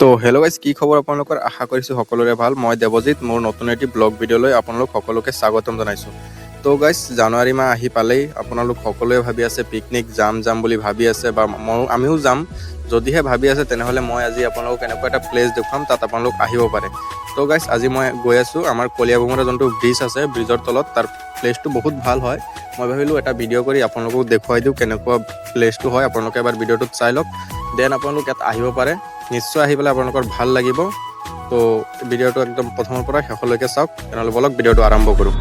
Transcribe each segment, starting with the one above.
তো hello' guys, কি খবৰ আপোনালোকৰ? আশা কৰিছোঁ সকলোৰে ভাল। মই দেৱজিৎ, মোৰ নতুন এটি ব্লগ ভিডিঅ'লৈ আপোনালোক সকলোকে স্বাগতম জনাইছোঁ। তো গাইজ, জানুৱাৰী মাহ আহি পালেই আপোনালোক সকলোৱে ভাবি আছে পিকনিক যাম বুলি ভাবি আছে, বা আমিও যাম। যদিহে ভাবি আছে তেনেহ'লে মই আজি আপোনালোকক এনেকুৱা এটা প্লেচ দেখুৱাম, তাত আপোনালোক আহিব পাৰে। তো গাইজ, আজি মই গৈ আছোঁ আমাৰ কলীয়াভোমোৰা যোনটো ব্ৰিজ আছে, ব্ৰিজৰ তলত। তাৰ প্লেচটো বহুত ভাল হয়। মই ভাবিলোঁ এটা ভিডিঅ' কৰি আপোনালোকক দেখুৱাই দিওঁ কেনেকুৱা প্লেচটো হয়। আপোনালোকে এবাৰ ভিডিঅ'টোত চাই লওক, দেন আপোনালোক ইয়াত আহিব পাৰে। নিশ্চয় আহি পেলাই আপোনালোকৰ ভাল লাগিব। তো ভিডিঅ'টো একদম প্ৰথমৰ পৰা শেষলৈকে চাওক। তেনেহ'লে বলক ভিডিঅ'টো আৰম্ভ কৰোঁ।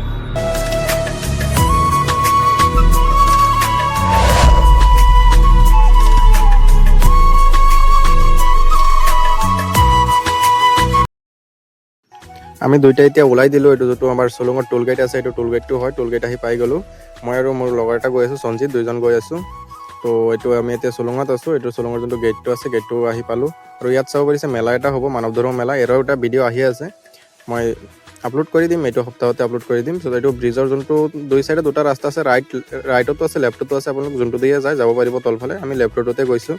আমি দুইটা এতিয়া ওলাই দিলোঁ। এইটো যোনটো আমাৰ চলুঙৰ টোল গেট আছে, এইটো টোল গেটটো হয়। টোল গেট আহি পাই গ'লোঁ। মই আৰু মোৰ লগৰ এটা গৈ আছোঁ, সঞ্জিত, দুইজন গৈ আছোঁ। তো এইটো আমি এতিয়া চলুঙত আছোঁ। এইটো চলুঙৰ যোনটো গেটটো আছে, গেটটো আহি পালোঁ। আৰু ইয়াত চাব পাৰিছে মেলা এটা হ'ব, মানৱ ধৰ্ম মেলা। এৰো এটা ভিডিঅ' আহি আছে, মই আপলোড কৰি দিম, এইটো সপ্তাহতে আপলোড কৰি দিম। চ' এইটো ব্ৰিজৰ যোনটো দুই চাইডে দুটা ৰাস্তা আছে, ৰাইটতো আছে, লেফ্টতো আছে। আপোনালোক যোনটো দিয়ে যায় যাব পাৰিব তলফালে। আমি লেফ্টটোতে গৈছোঁ।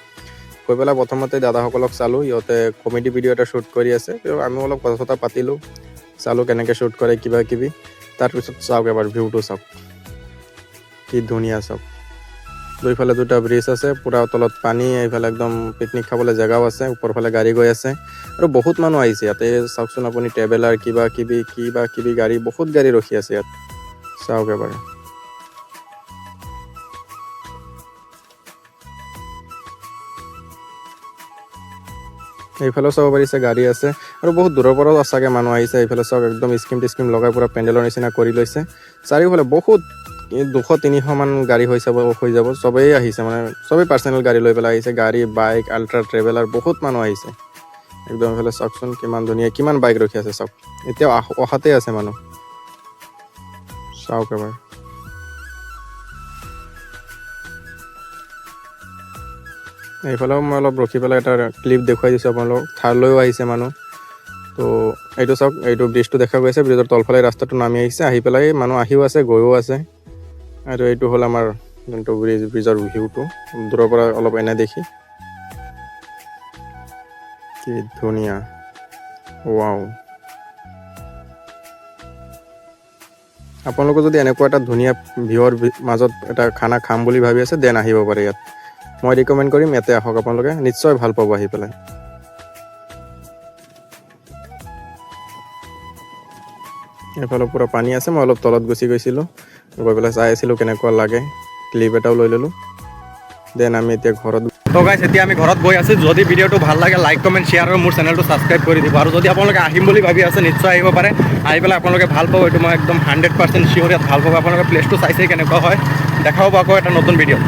গৈ পেলাই প্ৰথমতে দাদাসকলক চালোঁ, সিহঁতে কমেডি ভিডিঅ' এটা শ্বুট কৰি আছে। আমিও অলপ কথা চথা পাতিলোঁ, চালোঁ কেনেকৈ শ্বুট কৰে কিবা কিবি। তাৰপিছত চাওক এবাৰ ভিউটো চাওক, কি ধুনীয়া চাওক। দুইফালে দুটা ব্ৰিজ আছে, পূৰা তলত পানী, এইফালে একদম পিকনিক খাবলৈ জেগাও আছে। ওপৰফালে গাড়ী গৈ আছে আৰু বহুত মানুহ আহিছে ইয়াতে। চাওকচোন আপুনি, ট্ৰেভেলাৰ কিবা কিবি গাড়ী, বহুত গাড়ী ৰখি আছে ইয়াত। চাওক এবাৰ। এইফালেও চাব পাৰিছে গাড়ী আছে আৰু বহুত দূৰৰ পৰাও চাগে মানুহ আহিছে। এইফালে চাওক, একদম স্কিম টিস্কিম লগাই পূৰা পেণ্ডেলৰ নিচিনা কৰি লৈছে। চাৰিওফালে বহুত 200-300 মান গাড়ী হৈ যাব। চবেই আহিছে, মানে চবেই পাৰ্চনেল গাড়ী লৈ পেলাই আহিছে। গাড়ী, বাইক, আল্ট্ৰা, ট্ৰেভেলাৰ, বহুত মানুহ আহিছে। একদম এইফালে চাওকচোন কিমান ধুনীয়া, কিমান বাইক ৰখি আছে চাওক। এতিয়াও অহাতে আছে মানুহ, চাওক এবাৰ। এইফালেও মই অলপ ৰখি পেলাই এটা ক্লিপ দেখুৱাই দিছোঁ আপোনালোকক। থাৰ লৈও আহিছে মানুহ। তো এইটো চাওক, এইটো ব্ৰিজটো দেখা গৈছে, ব্ৰিজৰ তলফালে ৰাস্তাটো নামি আহিছে। আহি পেলাই মানুহ আহিও আছে, গৈও আছে। আৰু এইটো হ'ল আমাৰ যোনটো ব্ৰিজৰ ভিউটো, দূৰৰ পৰা অলপ এনে দেখি। কি ধুনীয়া, ৱাও। আপোনালোকে যদি এনেকুৱা এটা ধুনীয়া ভিউৰ মাজত এটা খানা খাম বুলি ভাবি আছে, দেন আহিব পাৰে ইয়াত। মই ৰিকমেণ্ড কৰিম, ইয়াতে আহক, আপোনালোকে নিশ্চয় ভাল পাব আহি পেলাই। এইফালে পূৰা পানী আছে। মই অলপ তলত গুচি গৈছিলোঁ, গৈ পেলাই চাই আছিলোঁ কেনেকুৱা লাগে। ক্লিপ এটাও লৈ ল'লোঁ, দেন আমি এতিয়া ঘৰত। তো গাইজ, এতিয়া আমি ঘৰত গৈ আছোঁ। যদি ভিডিঅ'টো ভাল লাগে, লাইক, কমেণ্ট, শ্বেয়াৰ আৰু মোৰ চেনেলটো ছাবস্ক্ৰাইব কৰি দিব। আৰু যদি আপোনালোকে আহিম বুলি ভাবি আছে, নিশ্চয় আহিব পাৰে। আহি পেলাই আপোনালোকে ভাল পাব, এইটো মই একদম 100% চিয়'ৰ ইয়াত ভাল পাব। আপোনালোকে প্লেচটো চাইছেই কেনেকুৱা হয়। দেখাব আকৌ এটা নতুন ভিডিঅ'।